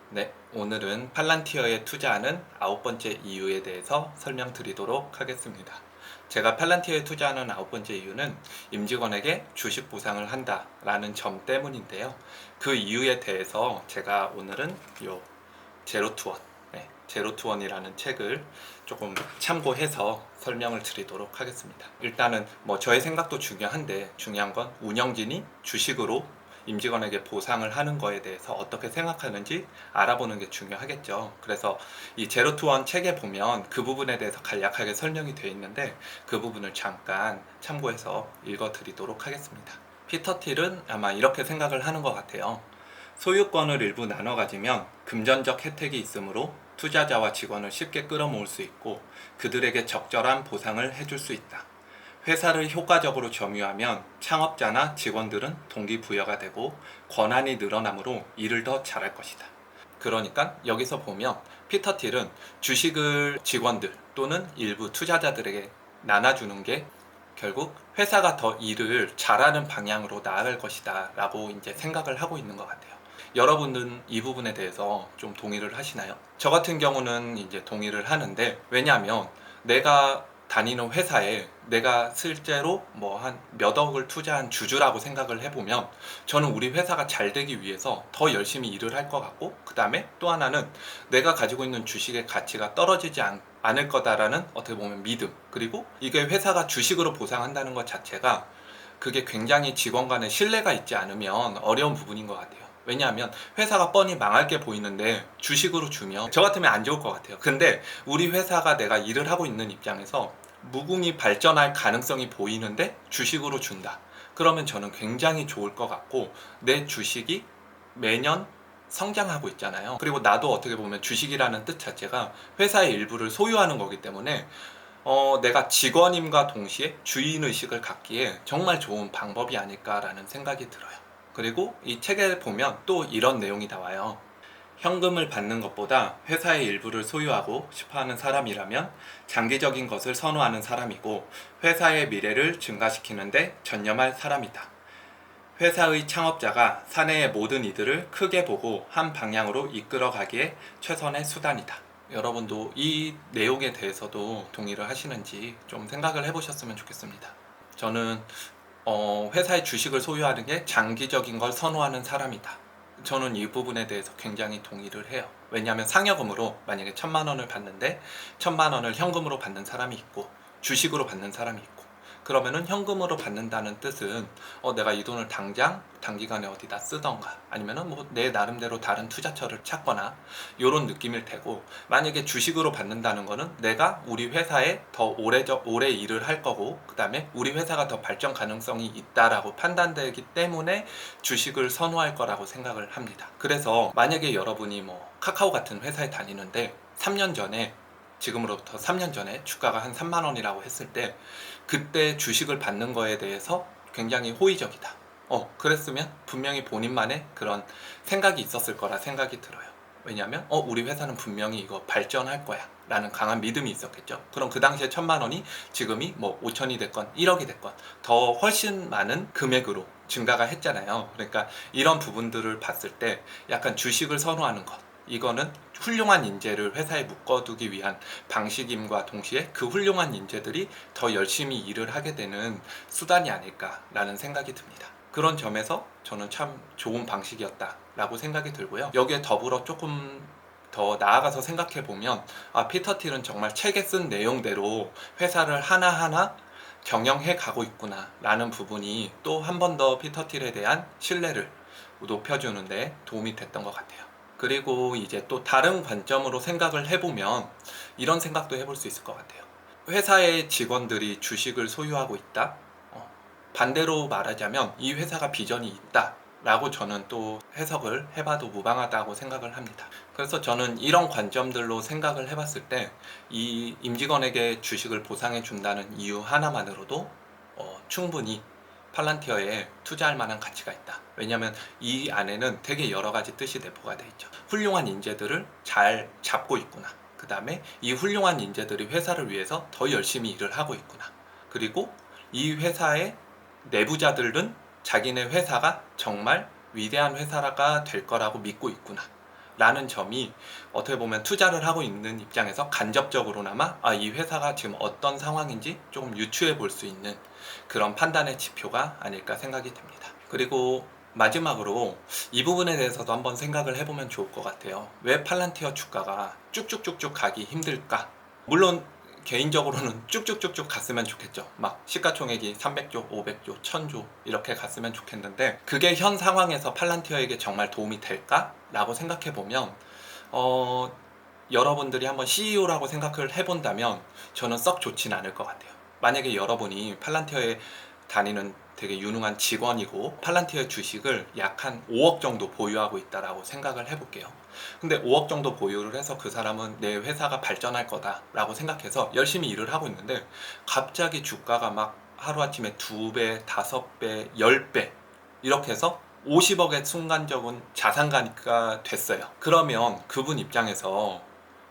네, 오늘은 팔란티어에 투자하는 9번째 이유에 대해서 설명드리도록 하겠습니다. 제가 팔란티어에 투자하는 9번째 이유는 임직원에게 주식 보상을 한다라는 점 때문인데요. 그 이유에 대해서 제가 오늘은 제로투원, 제로투원이라는 책을 조금 참고해서 설명을 드리도록 하겠습니다. 일단은 저의 생각도 중요한데 중요한 건 운영진이 주식으로 임직원에게 보상을 하는 거에 대해서 어떻게 생각하는지 알아보는 게 중요하겠죠. 그래서 이 제로투원 책에 보면 그 부분에 대해서 간략하게 설명이 되어 있는데 그 부분을 잠깐 참고해서 읽어드리도록 하겠습니다. 피터 틸은 아마 이렇게 생각을 하는 것 같아요. 소유권을 일부 나눠 가지면 금전적 혜택이 있으므로 투자자와 직원을 쉽게 끌어모을 수 있고 그들에게 적절한 보상을 해줄 수 있다. 회사를 효과적으로 점유하면 창업자나 직원들은 동기부여가 되고 권한이 늘어나므로 일을 더 잘할 것이다. 그러니까 여기서 보면 피터 틸은 주식을 직원들 또는 일부 투자자들에게 나눠주는 게 결국 회사가 더 일을 잘하는 방향으로 나아갈 것이다 라고 이제 생각을 하고 있는 것 같아요. 여러분들은 이 부분에 대해서 좀 동의를 하시나요? 저 같은 경우는 이제 동의를 하는데, 왜냐하면 내가 다니는 회사에 내가 실제로 한 몇 억을 투자한 주주라고 생각을 해보면 저는 우리 회사가 잘 되기 위해서 더 열심히 일을 할 것 같고, 그 다음에 또 하나는 내가 가지고 있는 주식의 가치가 떨어지지 않을 거다라는 어떻게 보면 믿음, 그리고 이게 회사가 주식으로 보상한다는 것 자체가 그게 굉장히 직원 간에 신뢰가 있지 않으면 어려운 부분인 것 같아요. 왜냐하면 회사가 뻔히 망할 게 보이는데 주식으로 주면 저 같으면 안 좋을 것 같아요. 근데 우리 회사가 내가 일을 하고 있는 입장에서 무궁히 발전할 가능성이 보이는데 주식으로 준다. 그러면 저는 굉장히 좋을 것 같고, 내 주식이 매년 성장하고 있잖아요. 그리고 나도 어떻게 보면 주식이라는 뜻 자체가 회사의 일부를 소유하는 거기 때문에 내가 직원임과 동시에 주인의식을 갖기에 정말 좋은 방법이 아닐까라는 생각이 들어요. 그리고 이 책에 보면 또 이런 내용이 나와요. 현금을 받는 것보다 회사의 일부를 소유하고 싶어하는 사람이라면 장기적인 것을 선호하는 사람이고, 회사의 미래를 증가시키는데 전념할 사람이다. 회사의 창업자가 사내의 모든 이들을 크게 보고 한 방향으로 이끌어 가기에 최선의 수단이다. 여러분도 이 내용에 대해서도 동의를 하시는지 좀 생각을 해보셨으면 좋겠습니다. 저는 회사의 주식을 소유하는 게 장기적인 걸 선호하는 사람이다. 저는 이 부분에 대해서 굉장히 동의를 해요. 왜냐하면 상여금으로 만약에 1,000만 원을 받는데 1,000만 원을 현금으로 받는 사람이 있고 주식으로 받는 사람이 있고, 그러면은 현금으로 받는다는 뜻은 내가 이 돈을 당장 단기간에 어디다 쓰던가 아니면은 내 나름대로 다른 투자처를 찾거나 이런 느낌일 테고, 만약에 주식으로 받는다는 거는 내가 우리 회사에 더 오래 일을 할 거고, 그 다음에 우리 회사가 더 발전 가능성이 있다라고 판단되기 때문에 주식을 선호할 거라고 생각을 합니다. 그래서 만약에 여러분이 카카오 같은 회사에 다니는데 3년 전에, 지금으로부터 3년 전에 주가가 한 3만 원이라고 했을 때 그때 주식을 받는 거에 대해서 굉장히 호의적이다. 그랬으면 분명히 본인만의 그런 생각이 있었을 거라 생각이 들어요. 왜냐하면 우리 회사는 분명히 이거 발전할 거야 라는 강한 믿음이 있었겠죠. 그럼 그 당시에 1,000만 원이 지금이 5천이 됐건 1억이 됐건 더 훨씬 많은 금액으로 증가가 했잖아요. 그러니까 이런 부분들을 봤을 때 약간 주식을 선호하는 것, 이거는 훌륭한 인재를 회사에 묶어두기 위한 방식임과 동시에 그 훌륭한 인재들이 더 열심히 일을 하게 되는 수단이 아닐까라는 생각이 듭니다. 그런 점에서 저는 참 좋은 방식이었다라고 생각이 들고요. 여기에 더불어 조금 더 나아가서 생각해보면 피터 틸은 정말 책에 쓴 내용대로 회사를 하나하나 경영해 가고 있구나 라는 부분이 또 한 번 더 피터 틸에 대한 신뢰를 높여주는데 도움이 됐던 것 같아요. 그리고 이제 또 다른 관점으로 생각을 해보면 이런 생각도 해볼 수 있을 것 같아요. 회사의 직원들이 주식을 소유하고 있다? 반대로 말하자면 이 회사가 비전이 있다 라고 저는 또 해석을 해봐도 무방하다고 생각을 합니다. 그래서 저는 이런 관점들로 생각을 해봤을 때 이 임직원에게 주식을 보상해 준다는 이유 하나만으로도 충분히 팔란티어에 투자할 만한 가치가 있다. 왜냐하면 이 안에는 되게 여러 가지 뜻이 내포가 되어 있죠. 훌륭한 인재들을 잘 잡고 있구나. 그 다음에 이 훌륭한 인재들이 회사를 위해서 더 열심히 일을 하고 있구나. 그리고 이 회사의 내부자들은 자기네 회사가 정말 위대한 회사가 될 거라고 믿고 있구나. 라는 점이 어떻게 보면 투자를 하고 있는 입장에서 간접적으로나마 이 회사가 지금 어떤 상황인지 조금 유추해 볼 수 있는 그런 판단의 지표가 아닐까 생각이 듭니다. 그리고 마지막으로 이 부분에 대해서도 한번 생각을 해보면 좋을 것 같아요. 왜 팔란티어 주가가 쭉쭉쭉쭉 가기 힘들까? 물론 개인적으로는 쭉쭉쭉쭉 갔으면 좋겠죠. 막 시가총액이 300조, 500조, 1000조 이렇게 갔으면 좋겠는데 그게 현 상황에서 팔란티어에게 정말 도움이 될까? 라고 생각해 보면 여러분들이 한번 CEO라고 생각을 해본다면 저는 썩 좋진 않을 것 같아요. 만약에 여러분이 팔란티어에 다니는 되게 유능한 직원이고 팔란티어 주식을 약 한 5억 정도 보유하고 있다라고 생각을 해볼게요. 근데 5억 정도 보유를 해서 그 사람은 내 회사가 발전할 거다라고 생각해서 열심히 일을 하고 있는데 갑자기 주가가 막 하루아침에 2배, 5배, 10배 이렇게 해서 50억의 순간적인 자산가니까 됐어요. 그러면 그분 입장에서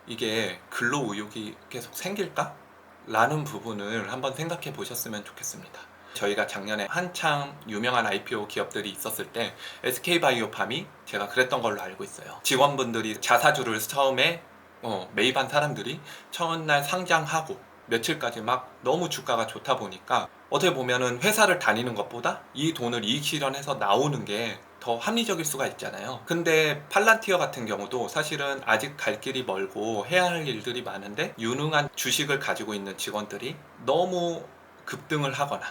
이게 근로의욕이 계속 생길까? 라는 부분을 한번 생각해 보셨으면 좋겠습니다. 저희가 작년에 한창 유명한 IPO 기업들이 있었을 때 SK바이오팜이 제가 그랬던 걸로 알고 있어요. 직원분들이 자사주를 처음에 매입한 사람들이 첫날 상장하고 며칠까지 막 너무 주가가 좋다 보니까 어떻게 보면은 회사를 다니는 것보다 이 돈을 이익 실현해서 나오는 게 더 합리적일 수가 있잖아요. 근데 팔란티어 같은 경우도 사실은 아직 갈 길이 멀고 해야 할 일들이 많은데 유능한 주식을 가지고 있는 직원들이 너무 급등을 하거나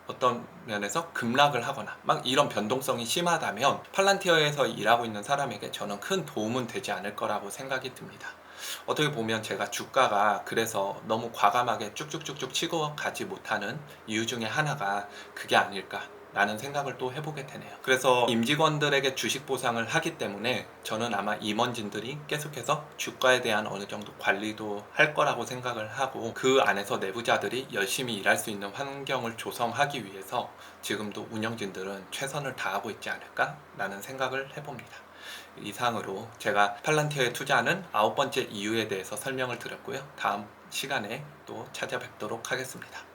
어떤 면에서 급락을 하거나 막 이런 변동성이 심하다면 팔란티어에서 일하고 있는 사람에게 저는 큰 도움은 되지 않을 거라고 생각이 듭니다. 어떻게 보면 제가 주가가 그래서 너무 과감하게 쭉쭉쭉쭉 치고 가지 못하는 이유 중에 하나가 그게 아닐까 라는 생각을 또 해보게 되네요. 그래서 임직원들에게 주식 보상을 하기 때문에 저는 아마 임원진들이 계속해서 주가에 대한 어느 정도 관리도 할 거라고 생각을 하고 그 안에서 내부자들이 열심히 일할 수 있는 환경을 조성하기 위해서 지금도 운영진들은 최선을 다하고 있지 않을까 라는 생각을 해봅니다. 이상으로 제가 팔란티어에 투자하는 9번째 이유에 대해서 설명을 드렸고요. 다음 시간에 또 찾아뵙도록 하겠습니다.